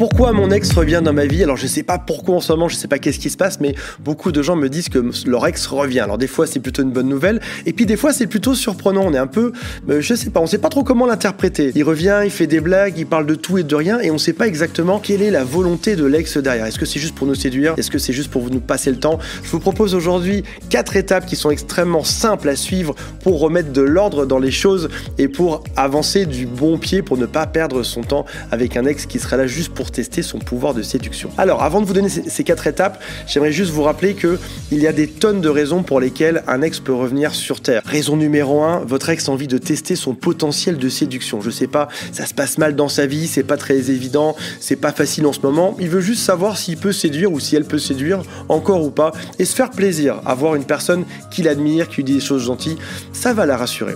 Pourquoi mon ex revient dans ma vie? Alors je sais pas pourquoi en ce moment, je sais pas qu'est-ce qui se passe, mais beaucoup de gens me disent que leur ex revient. Alors des fois c'est plutôt une bonne nouvelle, et puis des fois c'est plutôt surprenant. On est un peu, je sais pas, on sait pas trop comment l'interpréter. Il revient, il fait des blagues, il parle de tout et de rien, et on sait pas exactement quelle est la volonté de l'ex derrière. Est-ce que c'est juste pour nous séduire? Est-ce que c'est juste pour nous passer le temps? Je vous propose aujourd'hui 4 étapes qui sont extrêmement simples à suivre pour remettre de l'ordre dans les choses et pour avancer du bon pied, pour ne pas perdre son temps avec un ex qui sera là juste pour tester son pouvoir de séduction. Alors, avant de vous donner ces 4 étapes, j'aimerais juste vous rappeler qu'il y a des tonnes de raisons pour lesquelles un ex peut revenir sur Terre. Raison numéro 1, votre ex a envie de tester son potentiel de séduction. Je sais pas, ça se passe mal dans sa vie, c'est pas très évident, c'est pas facile en ce moment. Il veut juste savoir s'il peut séduire ou si elle peut séduire encore ou pas et se faire plaisir. Avoir une personne qu'il admire, qui lui dit des choses gentilles, ça va la rassurer.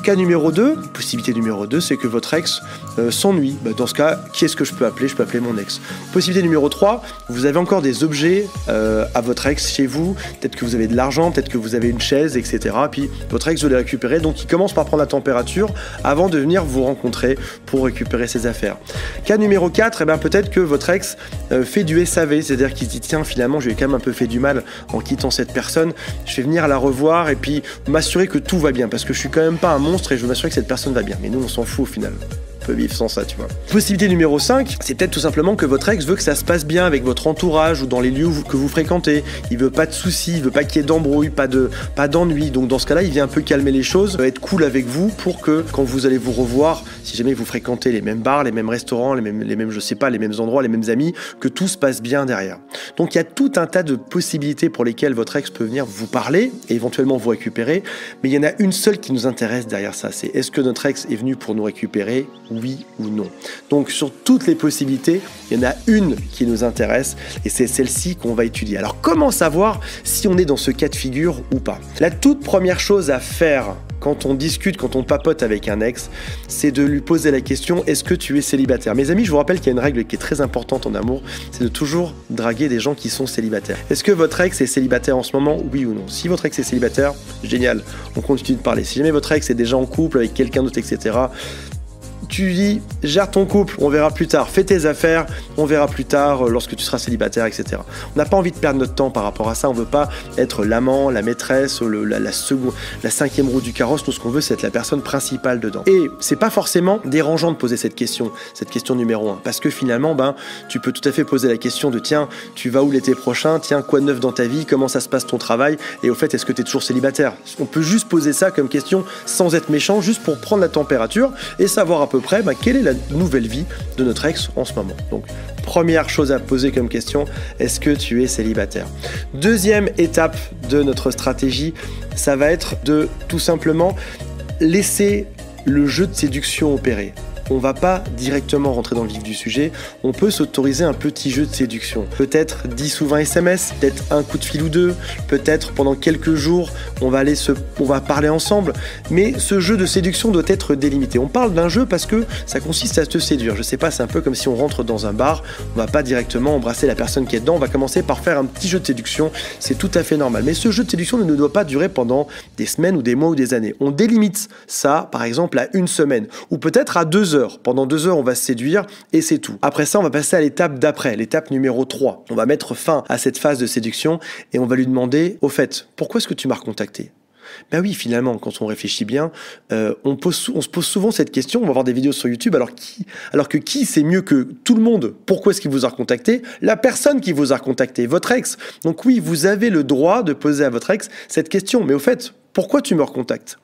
Cas numéro 2, possibilité numéro 2, c'est que votre ex s'ennuie. Dans ce cas, qui est-ce que je peux appeler? Je peux appeler mon ex. Possibilité numéro 3, vous avez encore des objets à votre ex chez vous. Peut-être que vous avez de l'argent, peut-être que vous avez une chaise, etc. Puis votre ex veut les récupérer, donc il commence par prendre la température avant de venir vous rencontrer pour récupérer ses affaires. Cas numéro 4, peut-être que votre ex fait du SAV, c'est-à-dire qu'il se dit tiens, finalement, je lui ai quand même un peu fait du mal en quittant cette personne. Je vais venir la revoir et puis m'assurer que tout va bien, parce que je suis quand même pas un monstre et je veux m'assurer que cette personne va bien. Mais nous, on s'en fout au final. On peut vivre sans ça, tu vois. Possibilité numéro 5, c'est peut-être tout simplement que votre ex veut que ça se passe bien avec votre entourage ou dans les lieux que vous fréquentez. Il veut pas de soucis, il veut pas qu'il y ait d'embrouille, pas d'ennui. Donc dans ce cas-là, il vient un peu calmer les choses, être cool avec vous pour que quand vous allez vous revoir, si jamais vous fréquentez les mêmes bars, les mêmes restaurants, les mêmes je sais pas, les mêmes endroits, les mêmes amis, que tout se passe bien derrière. Donc il y a tout un tas de possibilités pour lesquelles votre ex peut venir vous parler et éventuellement vous récupérer, mais il y en a une seule qui nous intéresse derrière ça, c'est est-ce que notre ex est venu pour nous récupérer, oui ou non. Donc sur toutes les possibilités, il y en a une qui nous intéresse et c'est celle-ci qu'on va étudier. Alors comment savoir si on est dans ce cas de figure ou pas? La toute première chose à faire quand on discute, quand on papote avec un ex, c'est de lui poser la question, est-ce que tu es célibataire? Mes amis, je vous rappelle qu'il y a une règle qui est très importante en amour, c'est de toujours draguer des gens qui sont célibataires. Est-ce que votre ex est célibataire en ce moment? Oui ou non? Si votre ex est célibataire, génial, on continue de parler. Si jamais votre ex est déjà en couple avec quelqu'un d'autre, etc., tu lui dis, gère ton couple, on verra plus tard, fais tes affaires, on verra plus tard lorsque tu seras célibataire, etc. On n'a pas envie de perdre notre temps par rapport à ça, on veut pas être l'amant, la maîtresse, la cinquième roue du carrosse, tout ce qu'on veut, c'est être la personne principale dedans. Et c'est pas forcément dérangeant de poser cette question numéro 1, parce que finalement, tu peux tout à fait poser la question de tiens, tu vas où l'été prochain, tiens, quoi de neuf dans ta vie, comment ça se passe ton travail, et au fait, est-ce que tu es toujours célibataire? On peut juste poser ça comme question sans être méchant, juste pour prendre la température et savoir à peu près quelle est la nouvelle vie de notre ex en ce moment. Donc, première chose à poser comme question, est-ce que tu es célibataire? Deuxième étape de notre stratégie, ça va être de tout simplement laisser le jeu de séduction opérer. On va pas directement rentrer dans le vif du sujet, on peut s'autoriser un petit jeu de séduction. Peut-être 10 ou 20 SMS, peut-être un coup de fil ou deux, peut-être pendant quelques jours, on va parler ensemble, mais ce jeu de séduction doit être délimité. On parle d'un jeu parce que ça consiste à te séduire. Je sais pas, c'est un peu comme si on rentre dans un bar, on va pas directement embrasser la personne qui est dedans, on va commencer par faire un petit jeu de séduction, c'est tout à fait normal. Mais ce jeu de séduction ne doit pas durer pendant des semaines ou des mois ou des années. On délimite ça, par exemple, à 1 semaine, ou peut-être à 2 heures. Pendant 2 heures, on va se séduire et c'est tout. Après ça, on va passer à l'étape d'après, l'étape numéro 3. On va mettre fin à cette phase de séduction et on va lui demander, au fait, pourquoi est-ce que tu m'as recontacté? Ben oui, finalement, quand on réfléchit bien, on se pose souvent cette question, on va voir des vidéos sur YouTube, alors que qui sait mieux que tout le monde pourquoi est-ce qu'il vous a recontacté? La personne qui vous a recontacté, votre ex. Donc oui, vous avez le droit de poser à votre ex cette question, mais au fait, pourquoi tu me recontactes?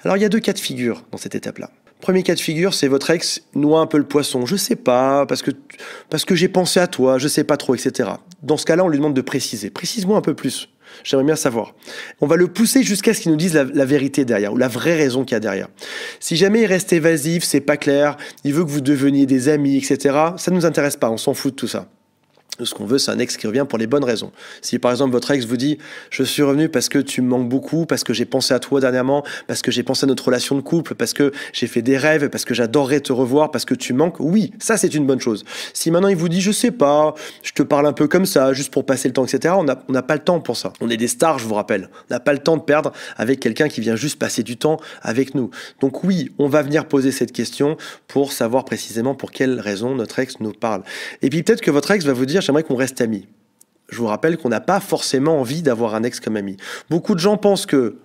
Alors il y a 2 cas de figure dans cette étape-là. Premier cas de figure, c'est votre ex noie un peu le poisson. Je sais pas, parce que j'ai pensé à toi, je sais pas trop, etc. Dans ce cas-là, on lui demande de préciser. Précise-moi un peu plus. J'aimerais bien savoir. On va le pousser jusqu'à ce qu'il nous dise la vérité derrière, ou la vraie raison qu'il y a derrière. Si jamais il reste évasif, c'est pas clair, il veut que vous deveniez des amis, etc., ça ne nous intéresse pas, on s'en fout de tout ça. Ce qu'on veut, c'est un ex qui revient pour les bonnes raisons. Si par exemple votre ex vous dit « je suis revenu parce que tu me manques beaucoup, parce que j'ai pensé à toi dernièrement, parce que j'ai pensé à notre relation de couple, parce que j'ai fait des rêves, parce que j'adorerais te revoir, parce que tu manques », oui, ça c'est une bonne chose. Si maintenant il vous dit « je sais pas, je te parle un peu comme ça, juste pour passer le temps, etc. », on n'a pas le temps pour ça. On est des stars, je vous rappelle. On n'a pas le temps de perdre avec quelqu'un qui vient juste passer du temps avec nous. Donc oui, on va venir poser cette question pour savoir précisément pour quelles raisons notre ex nous parle. Et puis peut-être que votre ex va vous dire « j'aimerais qu'on reste amis ». Je vous rappelle qu'on n'a pas forcément envie d'avoir un ex comme ami. Beaucoup de gens pensent que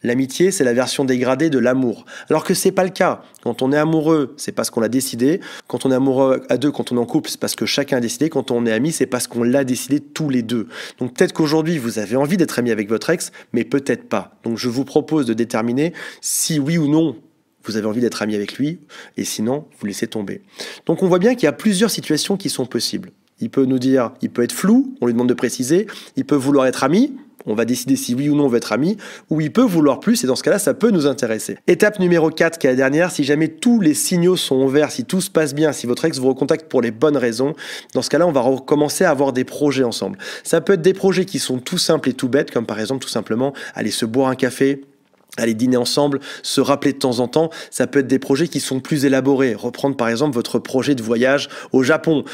l'amitié, c'est la version dégradée de l'amour. Alors que c'est pas le cas. Quand on est amoureux, c'est parce qu'on l'a décidé. Quand on est amoureux à deux, quand on est en couple, c'est parce que chacun a décidé. Quand on est amis, c'est parce qu'on l'a décidé tous les deux. Donc peut-être qu'aujourd'hui, vous avez envie d'être ami avec votre ex, mais peut-être pas. Donc je vous propose de déterminer si oui ou non vous avez envie d'être ami avec lui, et sinon, vous laissez tomber. Donc on voit bien qu'il y a plusieurs situations qui sont possibles. Il peut nous dire, il peut être flou, on lui demande de préciser, il peut vouloir être ami, on va décider si oui ou non on veut être ami, ou il peut vouloir plus, et dans ce cas-là, ça peut nous intéresser. Étape numéro 4, qui est la dernière, si jamais tous les signaux sont ouverts, si tout se passe bien, si votre ex vous recontacte pour les bonnes raisons, dans ce cas-là, on va recommencer à avoir des projets ensemble. Ça peut être des projets qui sont tout simples et tout bêtes, comme par exemple tout simplement aller se boire un café, aller dîner ensemble, se rappeler de temps en temps. Ça peut être des projets qui sont plus élaborés. Reprendre par exemple votre projet de voyage au Japon,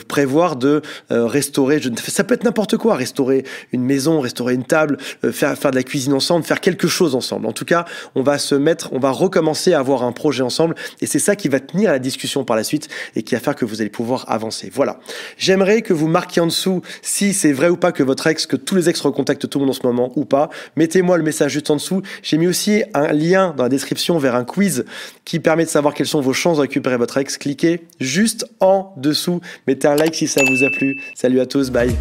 prévoir de restaurer, ça peut être n'importe quoi, restaurer une maison, restaurer une table, faire de la cuisine ensemble, faire quelque chose ensemble. En tout cas, on va recommencer à avoir un projet ensemble, et c'est ça qui va tenir la discussion par la suite et qui va faire que vous allez pouvoir avancer. Voilà. J'aimerais que vous marquiez en dessous si c'est vrai ou pas que votre ex, que tous les ex recontactent tout le monde en ce moment ou pas. Mettez-moi le message juste en dessous. J'ai mis aussi un lien dans la description vers un quiz qui permet de savoir quelles sont vos chances de récupérer votre ex. Cliquez juste en dessous, mettez un like si ça vous a plu. Salut à tous, bye.